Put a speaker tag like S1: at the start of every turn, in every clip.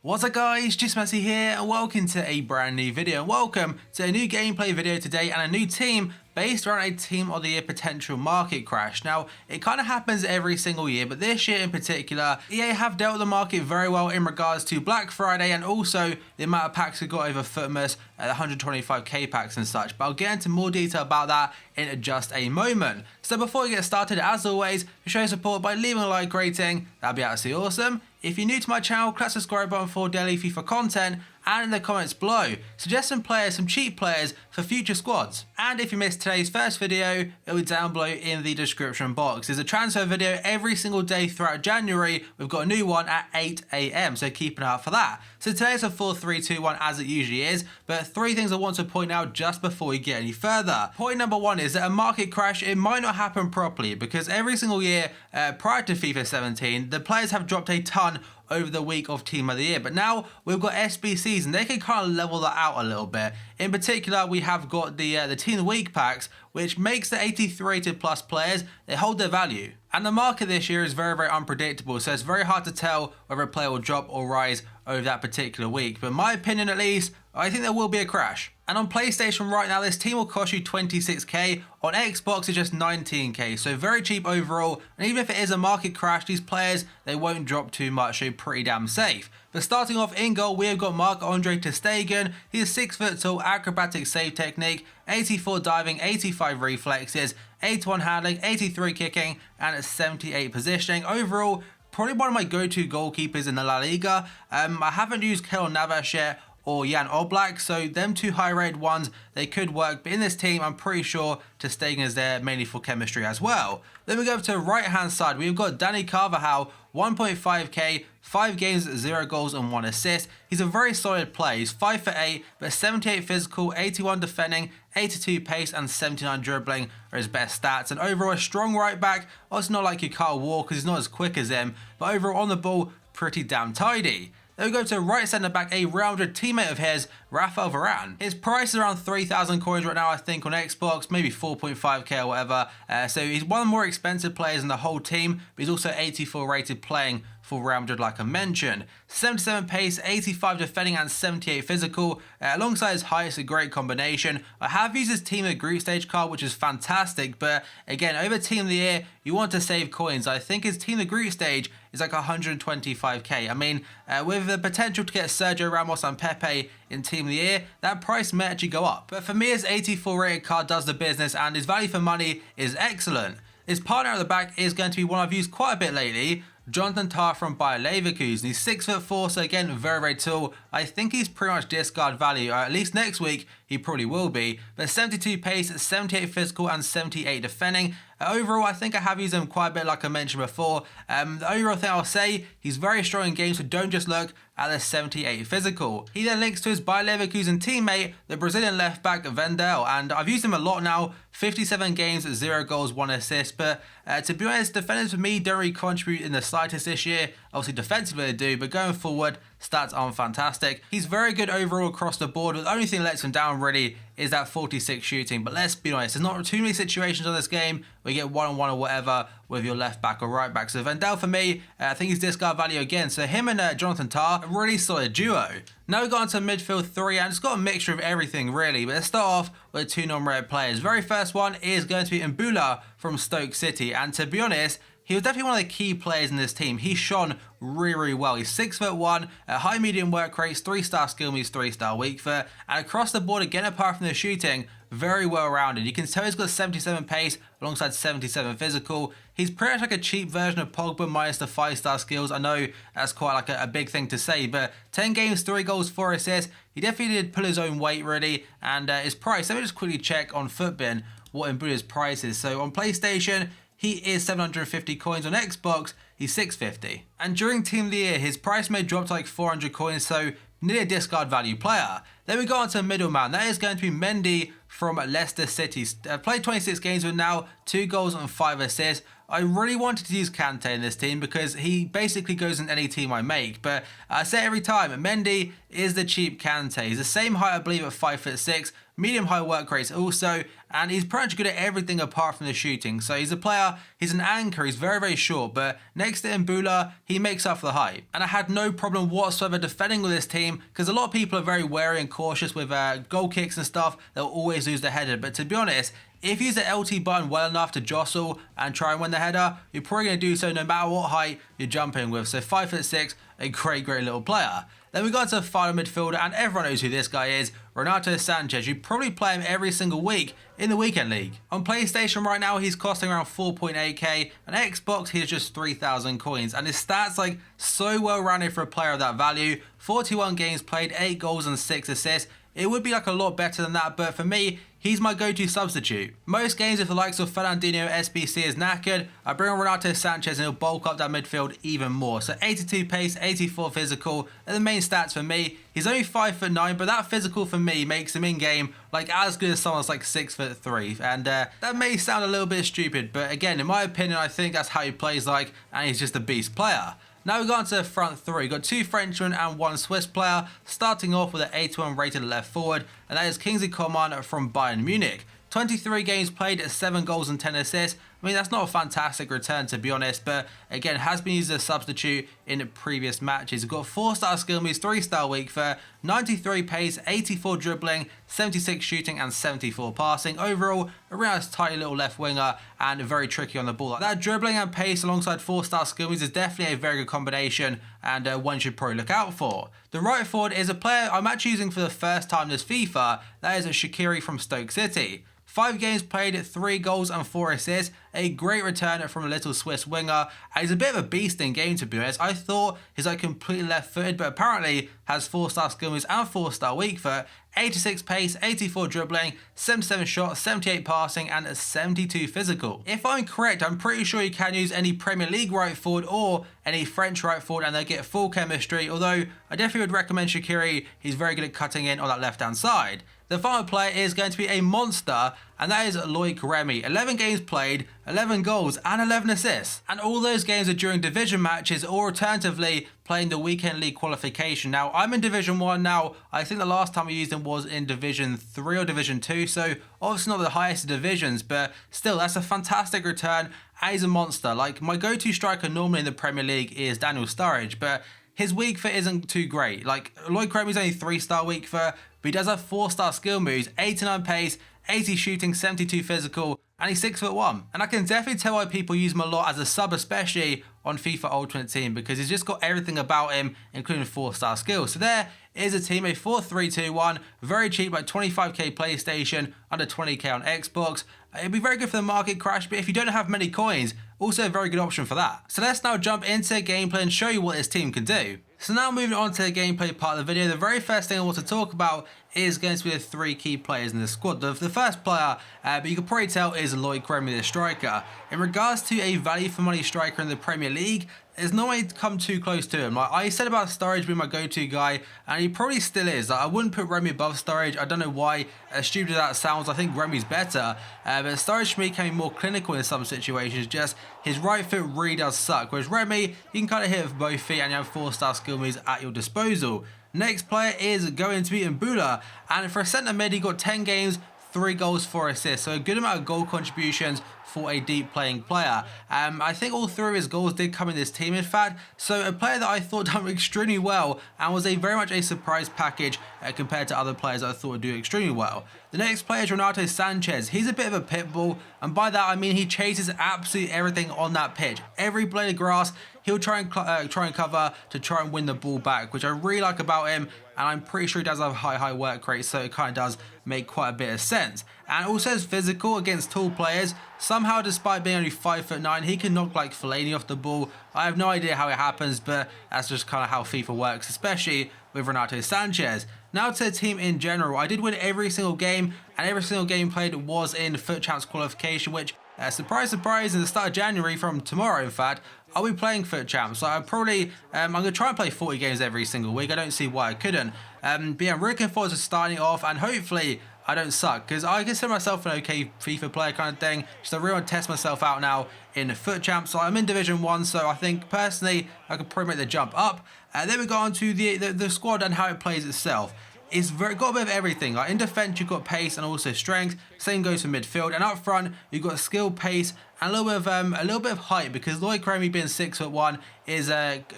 S1: What's up guys, just Messi here and welcome to a brand new video and welcome to a new gameplay video today and a new team based around a team of the year potential market crash. Now it kind of happens every single year, but this year in particular EA have dealt with the market very well in regards to Black Friday and also the amount of packs we got over Footmas at 125k packs and such, but I'll get into more detail about that in just a moment. So before we get started, as always, show your support by leaving a like rating, that'd be absolutely awesome. If you're new to my channel, click the subscribe button for daily FIFA content, and in the comments below, suggest some players, some cheap players for future squads. And if you missed today's first video, it'll be down below in the description box. There's a transfer video every single day throughout January. We've got a new one at 8 AM, so keep an eye out for that. So today's a 4-3-2-1 as it usually is, but three things I want to point out just before we get any further. Point number one is that a market crash, it might not happen properly because every single year prior to FIFA 17, the players have dropped a ton over the week of Team of the Year, but now we've got SBCs and they can kind of level that out a little bit. In particular, we have got the Team of the Week packs, which makes the 83 rated plus players, they hold their value. And the market this year is very, very unpredictable, so it's very hard to tell whether a player will drop or rise over that particular week. But in my opinion at least, I think there will be a crash. And on PlayStation right now, this team will cost you 26k. On Xbox, it's just 19k, so very cheap overall. And even if it is a market crash, these players, they won't drop too much, so pretty damn safe. But starting off in goal, we have got Marc-Andre ter Stegen. He's 6 foot tall, acrobatic save technique, 84 diving, 85 reflexes, 81 handling, 83 kicking, and 78 positioning. Overall, probably one of my go-to goalkeepers in the La Liga. I haven't used Keylor Navas yet or Jan Oblak, so them two high-rated ones, they could work, but in this team, I'm pretty sure ter Stegen is there mainly for chemistry as well. Then we go over to the right-hand side, we've got Dani Carvajal, 1.5k, 5 games, 0 goals and 1 assist. He's a very solid player. He's 5'8", but 78 physical, 81 defending, 82 pace and 79 dribbling are his best stats. And overall, a strong right back. Also not like your Kyle Walker, he's not as quick as him, but overall on the ball, pretty damn tidy. Then we go to right centre back, a Real Madrid teammate of his, Rafael Varane. His price is around 3,000 coins right now, I think, on Xbox, maybe 4.5k or whatever. So he's one of the more expensive players in the whole team, but he's also 84 rated playing for Real Madrid, like I mentioned. 77 pace, 85 defending and 78 physical. Alongside his height, it's a great combination. I have used his Team of the Group Stage card, which is fantastic, but again, over Team of the Year, you want to save coins. I think his Team of the Group Stage is like 125k. I mean, with the potential to get Sergio Ramos and Pepe in Team of the Year, that price may actually go up. But for me, his 84 rated card does the business and his value for money is excellent. His partner at the back is going to be one I've used quite a bit lately, Jonathan Tah from Bayer Leverkusen. He's 6'4", so again, very, very tall. I think he's pretty much discard value, or at least next week, he probably will be. But 72 pace, 78 physical, and 78 defending. Overall, I think I have used him quite a bit, like I mentioned before. The overall thing I'll say, he's very strong in games, so don't just look at the 78 physical. He then links to his Bayer Leverkusen teammate, the Brazilian left back Vendel, and I've used him a lot now. 57 games, 0 goals, 1 assist. But to be honest, defenders for me don't really contribute in the slightest this year. Obviously, defensively they do, but going forward, stats aren't fantastic. He's very good overall across the board, but the only thing that lets him down really is that 46 shooting. But let's be honest, there's not too many situations on this game where you get one-on-one or whatever with your left back or right back. So Vendel for me, I think he's discard value again. So him and Jonathan Tah, a really solid duo. Now we've got into midfield 3 and it's got a mixture of everything really, but let's start off with 2 non-red players. Very first one is going to be Mbula from Stoke City, and to be honest, he was definitely one of the key players in this team. He shone really, really well. He's 6'1", high medium work rates, 3-star skill moves, 3-star weak foot, and across the board, again, apart from the shooting, very well rounded. You can tell he's got 77 pace alongside 77 physical. He's pretty much like a cheap version of Pogba minus the 5-star skills. I know that's quite like a big thing to say, but 10 games, 3 goals, 4 assists. He definitely did pull his own weight really, and his price, let me just quickly check on Footbin what Mbula's price is. So on PlayStation, he is 750 coins. On Xbox, he's 650. And during Team of the Year, his price may drop to like 400 coins, so nearly a discard value player. Then we go on to middleman. That is going to be Mendy from Leicester City. Played 26 games with now 2 goals and 5 assists. I really wanted to use Kante in this team because he basically goes in any team I make. But I say every time, Mendy is the cheap Kante. He's the same height, I believe, at 5'6", medium high work rates also, and he's pretty much good at everything apart from the shooting. So he's a player, he's an anchor, he's very, very short, but next to Mbula, he makes up for the height. And I had no problem whatsoever defending with this team, because a lot of people are very wary and cautious with goal kicks and stuff. They'll always lose the header, but to be honest, if you use the LT button well enough to jostle and try and win the header, you're probably going to do so no matter what height you're jumping with. So 5'6", a great, great little player. Then we got to the final midfielder, and everyone knows who this guy is, Renato Sanchez. You probably play him every single week in the Weekend League. On PlayStation right now, he's costing around 4.8k. On Xbox, he's just 3,000 coins. And his stats, like, so well rounded for a player of that value. 41 games played, 8 goals and 6 assists. It would be like a lot better than that, but for me, he's my go-to substitute. Most games, if the likes of Fernandinho SBC is knackered, I bring on Renato Sanchez and he'll bulk up that midfield even more. So 82 pace, 84 physical are the main stats for me. He's only 5'9", but that physical for me makes him in-game like as good as someone's like 6'3". And that may sound a little bit stupid, but again, in my opinion, I think that's how he plays like, and he's just a beast player. Now we go on to the front three. We've got 2 Frenchmen and 1 Swiss player, starting off with an 81 rated left forward, and that is Kingsley Coman from Bayern Munich. 23 games played, 7 goals and 10 assists. I mean, that's not a fantastic return, to be honest, but again, has been used as a substitute in previous matches. He's got 4-star skill moves, 3-star weak foot, 93 pace, 84 dribbling, 76 shooting, and 74 passing. Overall, a real nice tiny little left winger and very tricky on the ball. That dribbling and pace alongside 4-star skill moves is definitely a very good combination, and one should probably look out for. The right forward is a player I'm actually using for the first time this FIFA. That is Shaqiri from Stoke City. 5 games played, 3 goals and 4 assists. A great return from a little Swiss winger. He's a bit of a beast in game, to be honest. I thought he's like completely left-footed, but apparently has 4-star skill moves and 4-star weak foot. 86 pace, 84 dribbling, 77 shots, 78 passing, and 72 physical. If I'm correct, I'm pretty sure you can use any Premier League right forward or any French right forward and they get full chemistry, although I definitely would recommend Shaqiri. He's very good at cutting in on that left-hand side. The final player is going to be a monster, and that is Loic Remy. 11 games played, 11 goals, and 11 assists. And all those games are during division matches, or alternatively, playing the Weekend League qualification. Now, I'm in Division 1 now. I think the last time I used him was in Division 3 or Division 2, so obviously not the highest divisions, but still, that's a fantastic return. And he's a monster. Like, my go-to striker normally in the Premier League is Daniel Sturridge, but his weak foot isn't too great. Like, Loic Remy's only 3-star weak foot, but he does have 4-star skill moves, 89 pace, 80 shooting, 72 physical, and he's 6'1". And I can definitely tell why people use him a lot as a sub, especially on FIFA Ultimate Team, because he's just got everything about him, including 4-star skills. So there is a team, a 4-3-2-1, very cheap, like 25k PlayStation, under 20k on Xbox. It'd be very good for the market crash, but if you don't have many coins, also a very good option for that. So let's now jump into gameplay and show you what this team can do. So now moving on to the gameplay part of the video, the very first thing I want to talk about is going to be the 3 key players in the squad. The first player, but you can probably tell, is Loic Remy, the striker. In regards to a value for money striker in the Premier League, there's no way to come too close to him. Like I said about Sturridge being my go-to guy, and he probably still is. Like, I wouldn't put Remy above Sturridge. I don't know why, as stupid as that sounds, I think Remy's better. But Sturridge for me can be more clinical in some situations, just his right foot really does suck. Whereas Remy, you can kind of hit it with both feet and you have 4-star skill moves at your disposal. Next player is going to be Mbula, and for a centre mid, he got 10 games, 3 goals, 4 assists, so a good amount of goal contributions for a deep playing player. I think all 3 of his goals did come in this team, in fact, so a player that I thought done extremely well and was very much a surprise package compared to other players that I thought would do extremely well. The next player is Renato Sanchez. He's a bit of a pit bull, and by that I mean he chases absolutely everything on that pitch. Every blade of grass, he'll try and cover to try and win the ball back, which I really like about him, and I'm pretty sure he does have a high work rate, so it kind of does make quite a bit of sense. And also is physical against tall players. Somehow, despite being only 5'9", he can knock like Fellaini off the ball. I have no idea how it happens, but that's just kind of how FIFA works, especially with Renato Sanchez. Now to the team in general, I did win every single game, and every single game played was in FUT Champs qualification, which, surprise, surprise, in the start of January, from tomorrow in fact, I'll be playing FUT Champs. So I'm probably, I'm going to try and play 40 games every single week. I don't see why I couldn't. But yeah, I'm really looking forward to starting it off, and hopefully I don't suck, because I consider myself an okay FIFA player kind of thing. Just I really want to test myself out now in FUT Champs. So I'm in Division 1, so I think personally I could probably make the jump up. Then we go on to the squad and how it plays itself. it's got a bit of everything. Like in defense, you've got pace and also strength. Same goes for midfield, and up front, you've got skill, pace, and a little bit of height, because Lloyd Cromie being 6'1" is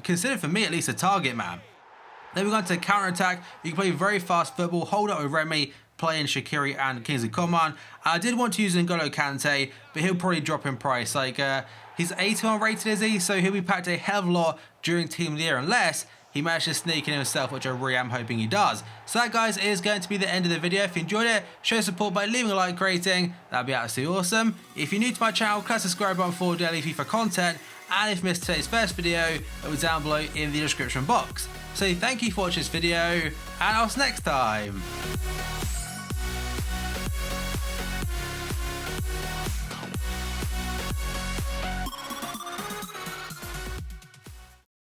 S1: considered, for me at least, a target man. Then we go into counter attack. You can play very fast football, hold up with Remy, playing Shaqiri and Kingsley Coman. I did want to use N'Golo Kante, but he'll probably drop in price. Like he's 81 rated, is he? So he'll be packed a hell of a lot during Team of the Year, unless he managed to sneak in himself, which I really am hoping he does. So that, guys, is going to be the end of the video. If you enjoyed it, show support by leaving a like rating. That'd be absolutely awesome. If you're new to my channel, click the subscribe button for daily FIFA content. And if you missed today's first video, it will be down below in the description box. So thank you for watching this video, and I'll see you next time.